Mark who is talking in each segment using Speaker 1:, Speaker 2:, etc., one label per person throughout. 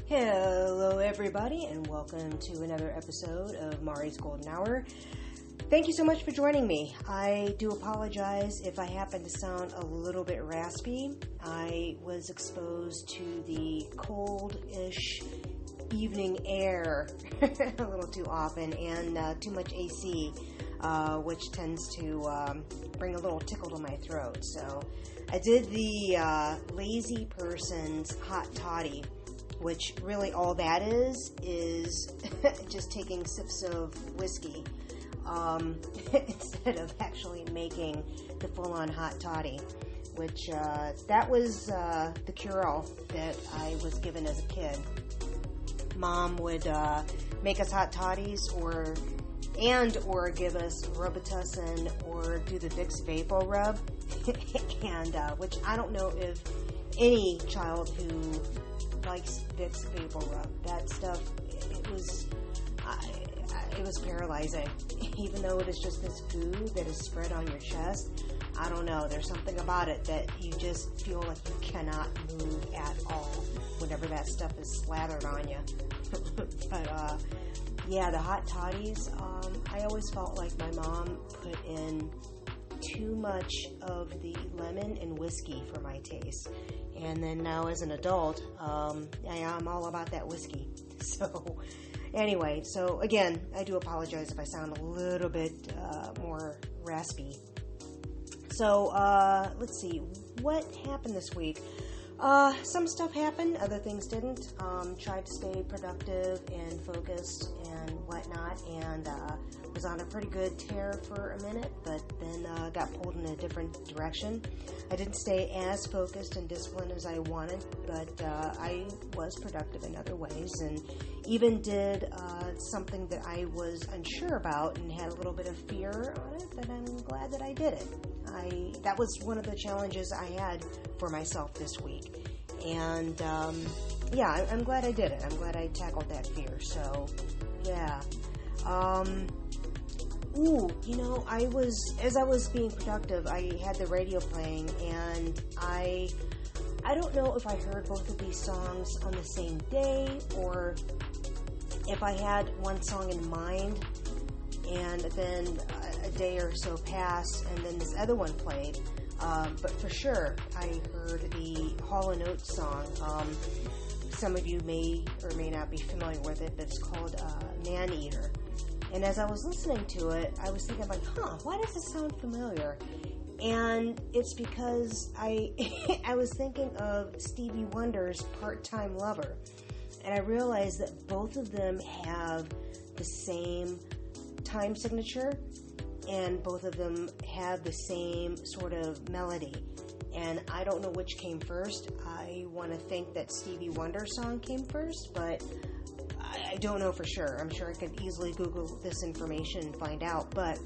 Speaker 1: Hello everybody and welcome to another episode of Mari's Golden Hour. Thank you so much for joining me. I do apologize if I happen to sound a little bit raspy. I was exposed to the cold-ish evening air a little too often and too much AC, which tends to bring a little tickle to my throat. So I did the lazy person's hot toddy, which really all that is just taking sips of whiskey instead of actually making the full-on hot toddy, which that was the cure-all that I was given as a kid. Mom would make us hot toddies or give us Robitussin or do the Vicks Vapor Rub, and which I don't know if any child who likes Vicks Vapor Rub. That stuff, it was paralyzing. Even though it is just this goo that is spread on your chest, I don't know. There's something about it that you just feel like you cannot move at all whenever that stuff is slathered on you. But yeah, the hot toddies. I always felt like my mom put in too much of the lemon and whiskey for my taste. And then now as an adult, I'm all about that whiskey. So anyway, so again, I do apologize if I sound a little bit more raspy. So let's see, what happened this week? Some stuff happened, other things didn't. Tried to stay productive and focused and whatnot, and was on a pretty good tear for a minute, but then got pulled in a different direction. I didn't stay as focused and disciplined as I wanted, but I was productive in other ways, and even did something that I was unsure about and had a little bit of fear on it, but I'm glad that I did it. That was one of the challenges I had for myself this week. And, yeah, I'm glad I did it. I'm glad I tackled that fear. So, yeah. As I was being productive, I had the radio playing, and I don't know if I heard both of these songs on the same day, or if I had one song in mind, and then a day or so passed, and then this other one played. But for sure, I heard the Hall & Oates song. Some of you may or may not be familiar with it, but it's called Man Eater. And as I was listening to it, I was thinking like, why does this sound familiar? And it's because I was thinking of Stevie Wonder's Part-Time Lover. And I realized that both of them have the same time signature, and both of them have the same sort of melody. And I don't know which came first. I want to think that Stevie Wonder's song came first, but I don't know for sure. I'm sure I could easily Google this information and find out, but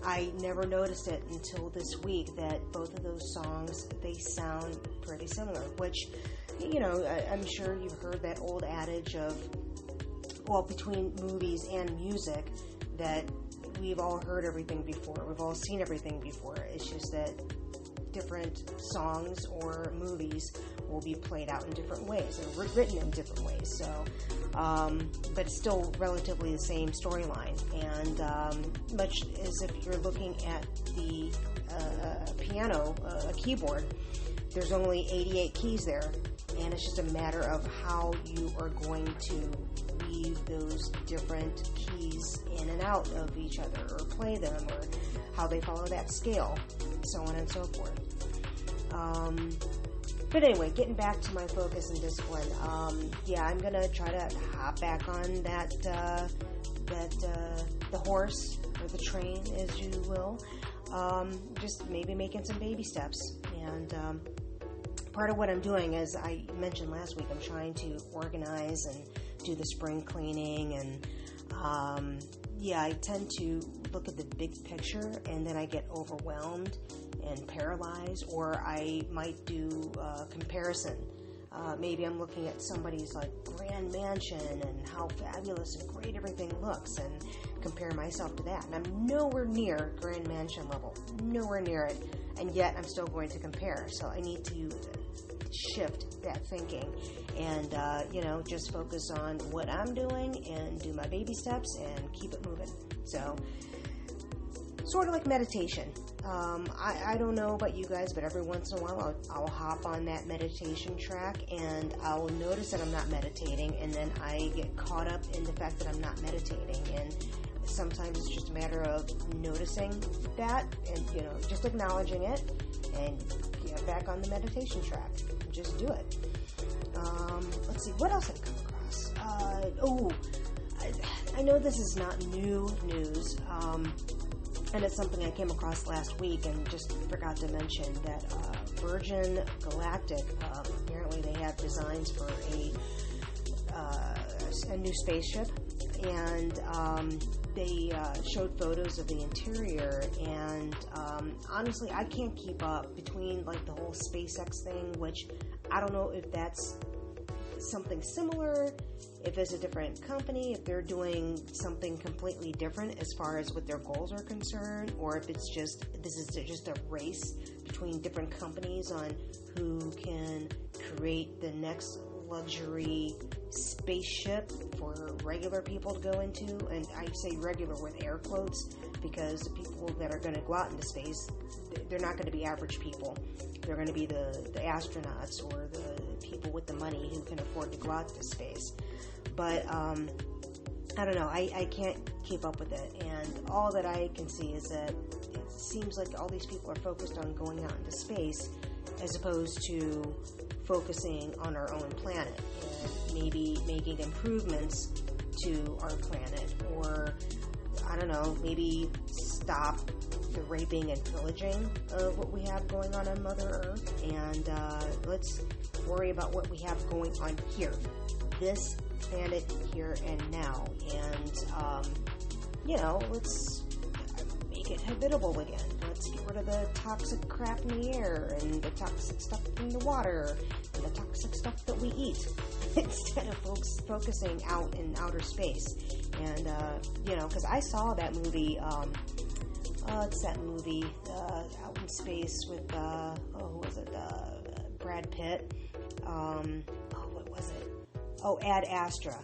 Speaker 1: I never noticed it until this week that both of those songs, they sound pretty similar, which, you know, I'm sure you've heard that old adage of, well, between movies and music, that we've all heard everything before. We've all seen everything before. It's just that different songs or movies will be played out in different ways or written in different ways. So, but it's still relatively the same storyline. And much as if you're looking at the piano, a keyboard, there's only 88 keys there. And it's just a matter of how you are going to weave those different keys in and out of each other, or play them, or how they follow that scale, so on and so forth. But anyway, getting back to my focus and discipline, yeah, I'm gonna try to hop back on that the horse, or the train, as you will, just maybe making some baby steps. And part of what I'm doing, as I mentioned last week, I'm trying to organize and do the spring cleaning, and yeah, I tend to look at the big picture, and then I get overwhelmed and paralyzed, or I might do comparison. Maybe I'm looking at somebody's like grand mansion and how fabulous and great everything looks, and compare myself to that. And I'm nowhere near grand mansion level, nowhere near it, and yet I'm still going to compare. So I need to shift that thinking and, just focus on what I'm doing and do my baby steps and keep it moving. So, sort of like meditation. I don't know about you guys, but every once in a while I'll hop on that meditation track and I'll notice that I'm not meditating, and then I get caught up in the fact that I'm not meditating. And sometimes it's just a matter of noticing that and, just acknowledging it and get back on the meditation track. Just do it. Let's see, what else I've come across? I know this is not new news, and it's something I came across last week and just forgot to mention that Virgin Galactic, apparently they have designs for a new spaceship, and they showed photos of the interior, and honestly, I can't keep up between like the whole SpaceX thing, which I don't know if that's something similar, if it's a different company, if they're doing something completely different as far as what their goals are concerned, or if this is just a race between different companies on who can create the next luxury spaceship for regular people to go into. And I say regular with air quotes because the people that are going to go out into space, they're not going to be average people. They're going to be the astronauts or the people with the money who can afford to go out to space. But I don't know, I can't keep up with it, and all that I can see is that it seems like all these people are focused on going out into space as opposed to focusing on our own planet and maybe making improvements to our planet, or I don't know, maybe stop the raping and pillaging of what we have going on Mother Earth, and let's worry about what we have going on here, this planet here and now, and let's make it habitable again. Let's get rid of the toxic crap in the air and the toxic stuff in the water and the toxic stuff that we eat instead of focusing out in outer space. And because I saw that movie, it's that movie Out in Space with who was it, Brad Pitt, what was it, Ad Astra.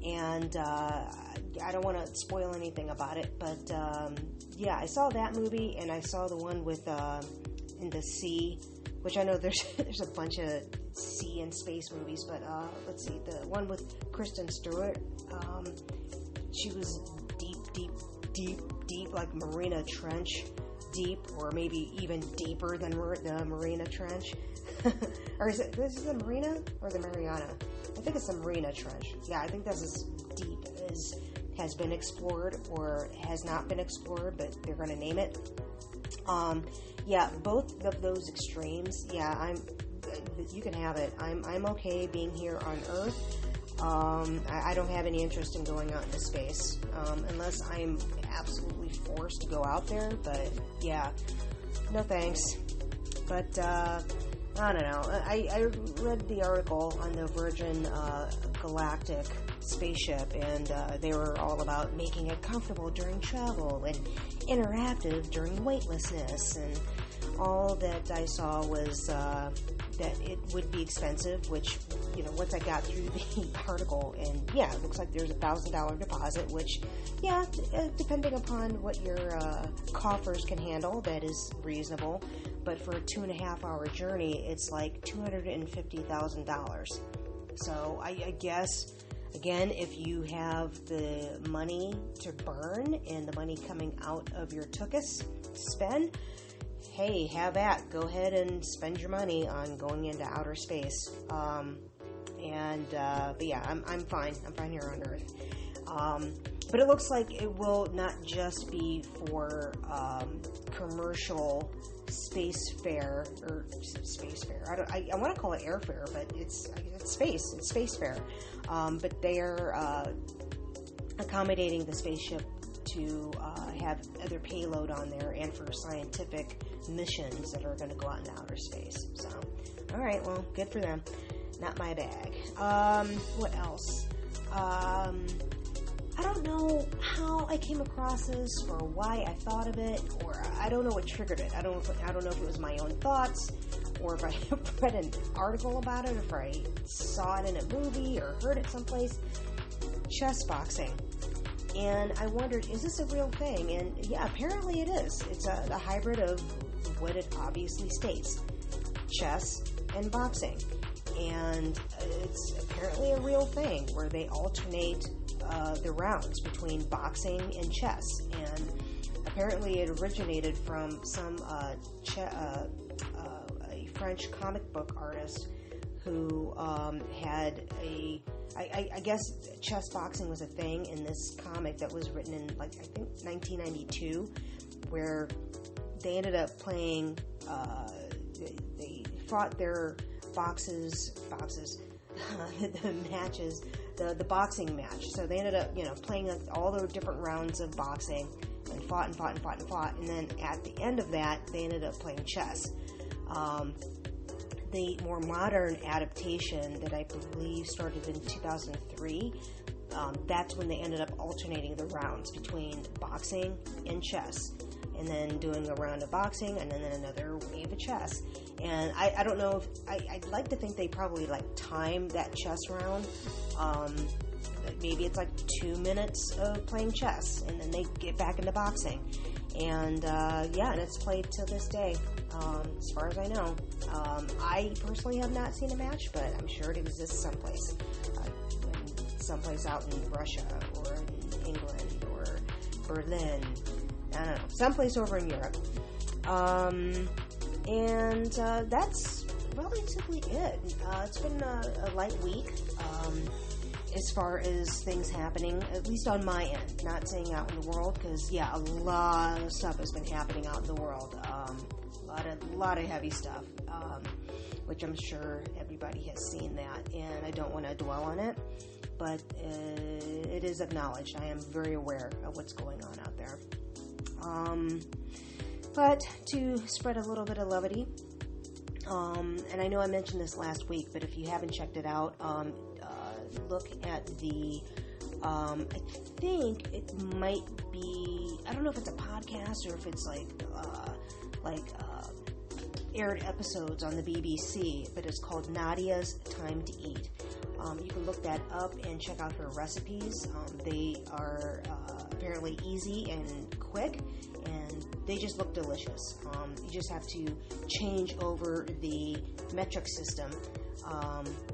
Speaker 1: And I don't want to spoil anything about it, but I saw that movie, and I saw the one with in the sea, which I know there's a bunch of sea and space movies, but let's see, the one with Kristen Stewart, she was deep, like Marina Trench deep, or maybe even deeper than the Marina Trench. Or is it the Marina or the Mariana? I think it's the Marina Trench. Yeah, I think that's as deep as has been explored or has not been explored, but they're going to name it. Both of those extremes. Yeah, you can have it. I'm okay being here on Earth. I don't have any interest in going out into space, unless I'm absolutely forced to go out there. But yeah, no thanks. But I don't know. I read the article on the Virgin Galactic spaceship, and they were all about making it comfortable during travel and interactive during weightlessness, and all that I saw was that it would be expensive, which, once I got through the article, and it looks like there's $1,000 deposit, which, depending upon what your coffers can handle, that is reasonable. But for a 2.5-hour journey, it's like $250,000. So I guess, again, if you have the money to burn and the money coming out of your tuchus to spend, hey, have at. Go ahead and spend your money on going into outer space. But I'm fine. I'm fine here on Earth. But it looks like it will not just be for commercial space fare. I want to call it airfare, but it's space. It's space fare. But they're accommodating the spaceship to have other payload on there, and for scientific missions that are going to go out into outer space. So, all right, well, good for them. Not my bag. What else? I don't know how I came across this or why I thought of it, or I don't know what triggered it. I don't know if it was my own thoughts or if I read an article about it, or if I saw it in a movie or heard it someplace, chessboxing. And I wondered, is this a real thing? And yeah, apparently it is. It's a hybrid of what it obviously states, chess and boxing. And it's apparently a real thing where they alternate the rounds between boxing and chess. And apparently it originated from a French comic book artist who had I guess chess boxing was a thing in this comic that was written in, like, I think 1992, where they ended up playing, they fought their boxes, the matches, the boxing match. So they ended up, playing all the different rounds of boxing and fought, and then at the end of that, they ended up playing chess. The more modern adaptation that I believe started in 2003, that's when they ended up alternating the rounds between boxing and chess, and then doing a round of boxing and then another wave of chess. And I don't know if I'd like to think they probably time that chess round. Maybe it's 2 minutes of playing chess, and then they get back into boxing. And and it's played to this day, as far as I know. I personally have not seen a match, but I'm sure it exists someplace out in Russia or in England or Berlin. I don't know, someplace over in Europe. And that's relatively it. It's been a light week. As far as things happening, at least on my end, not saying out in the world, because a lot of stuff has been happening out in the world. A lot of heavy stuff, which I'm sure everybody has seen that, and I don't want to dwell on it, but it is acknowledged. I am very aware of what's going on out there. But to spread a little bit of levity, and I know I mentioned this last week, but if you haven't checked it out, look at the, I think it might be, I don't know if it's a podcast or if it's aired episodes on the BBC, but it's called Nadia's Time to Eat. You can look that up and check out her recipes. They are apparently easy and quick, and they just look delicious. You just have to change over the metric system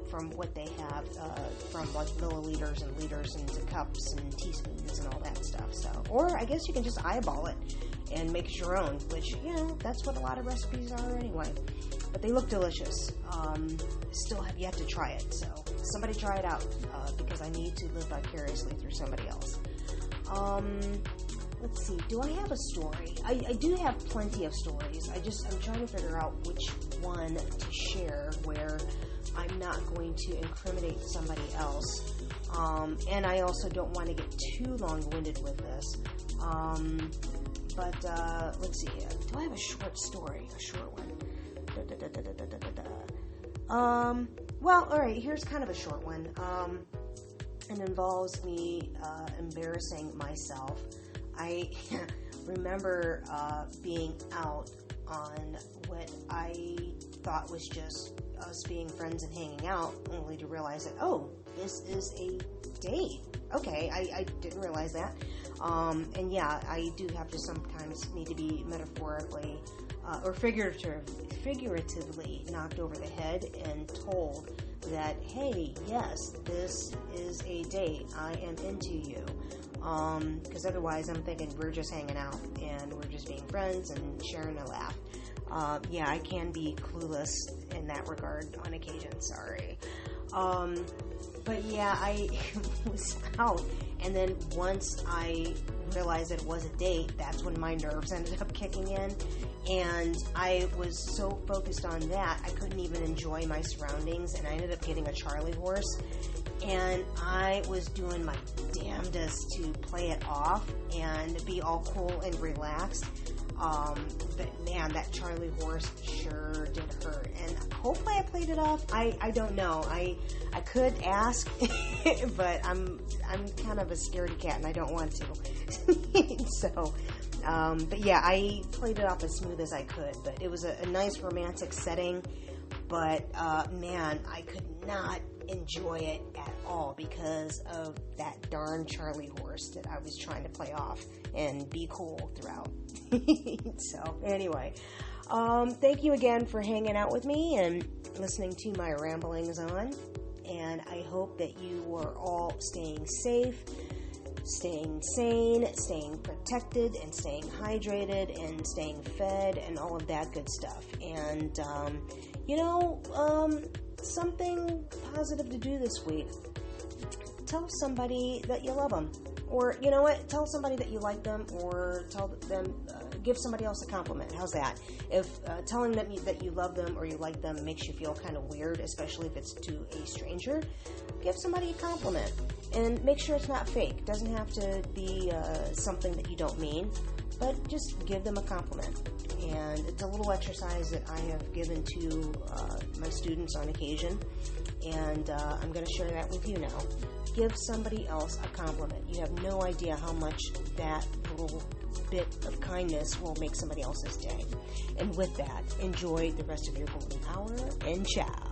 Speaker 1: from what they have, from milliliters and liters into cups and teaspoons and all that stuff. So, or I guess you can just eyeball it and make it your own, which, that's what a lot of recipes are anyway. But they look delicious. Still have yet to try it, so somebody try it out, because I need to live vicariously through somebody else. Let's see, do I have a story? I do have plenty of stories. I'm trying to figure out which one to share where I'm not going to incriminate somebody else. And I also don't want to get too long-winded with this. But let's see. Do I have a short story? A short one? Well, all right. Here's kind of a short one. It involves me embarrassing myself. I remember being out on what I thought was just us being friends and hanging out, only to realize that, this is a date. Okay, I didn't realize that. And I do have to sometimes need to be metaphorically or figuratively knocked over the head and told that, hey, yes, this is a date. I am into you. Because otherwise I'm thinking we're just hanging out and we're just being friends and sharing a laugh. I can be clueless in that regard on occasion, sorry. But I was out, and then once I realized that it was a date, that's when my nerves ended up kicking in, and I was so focused on that, I couldn't even enjoy my surroundings, and I ended up getting a Charlie horse, and I was doing my damnedest to play it off and be all cool and relaxed. But man, that Charlie horse sure did hurt. And hopefully I played it off. I don't know. I could ask, but I'm kind of a scaredy cat and I don't want to. So But yeah, I played it off as smooth as I could, but it was a nice romantic setting. But man, I could not enjoy it at all because of that darn Charlie horse that I was trying to play off and be cool throughout. So anyway, thank you again for hanging out with me and listening to my ramblings on. And I hope that you are all staying safe, staying sane, staying protected, and staying hydrated, and staying fed, and all of that good stuff. And, something positive to do this week. Tell somebody that you love them. Or, you know what? Tell somebody that you like them, or tell them, give somebody else a compliment. How's that? If telling them that you love them or you like them makes you feel kind of weird, especially if it's to a stranger, give somebody a compliment. And make sure it's not fake. It doesn't have to be something that you don't mean, but just give them a compliment. And it's a little exercise that I have given to my students on occasion, and I'm going to share that with you now. Give somebody else a compliment. You have no idea how much that little bit of kindness will make somebody else's day. And with that, enjoy the rest of your golden hour, and ciao.